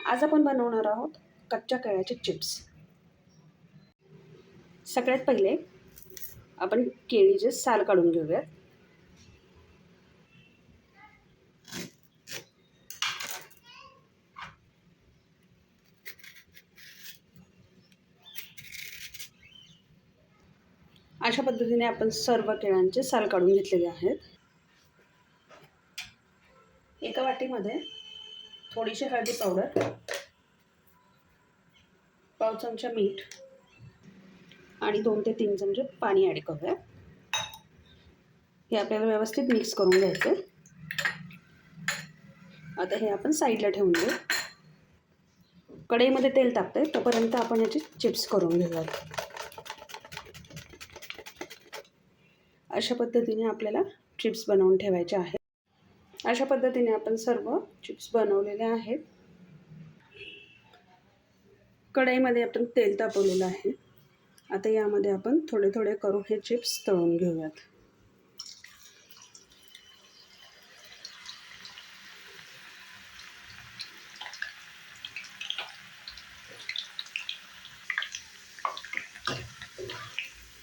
आज आपण बनवणार आहोत कच्च्या केळ्याचे चिप्स। सगळ्यात पहिले आपण केळीचे साल काढून घेऊयात। अशा पद्धतीने आपण सर्व केळ्यांचे साल काढून घेतलेले आहेत। एका वाटीमध्ये थोडीशी हळदी पावडर, पाव चमचा मीठ आणि 2 ते 3 चमचे पाणी ॲड करूया। हे आपल्याला व्यवस्थित मिक्स करून घ्यायचं। आता हे आपण साईडला ठेवून देऊ। कढईमध्ये तेल तापते तोपर्यंत आपण याचे चिप्स करून घेऊयात। अशा पद्धतीने आपल्याला चिप्स बनवून ठेवायचे आहेत। अशा पद्धतीने आपण सर्व चिप्स बनवलेले आहेत। कढईमध्ये आपण तेल तापवलेलं आहे। आता यामध्ये आपण थोडे थोडे करून हे चिप्स तळून घेऊयात।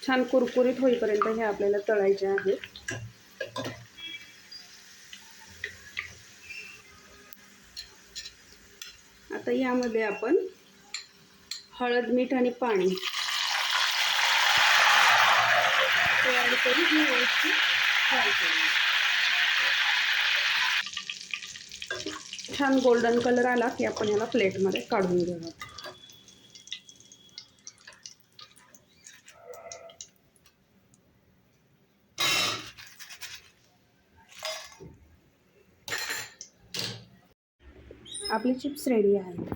छान कुरकुरीत होईपर्यंत हे आपल्याला तळायचे आहेत। आता यामध्ये आपण हळद, मीठ आणि पाणी ॲड करून हे व्यवस्थित फ्राय करूया। छान गोल्डन कलर आला की आपण याला प्लेटमध्ये काढून घेऊया। आपले चिप्स रेडी आहेत।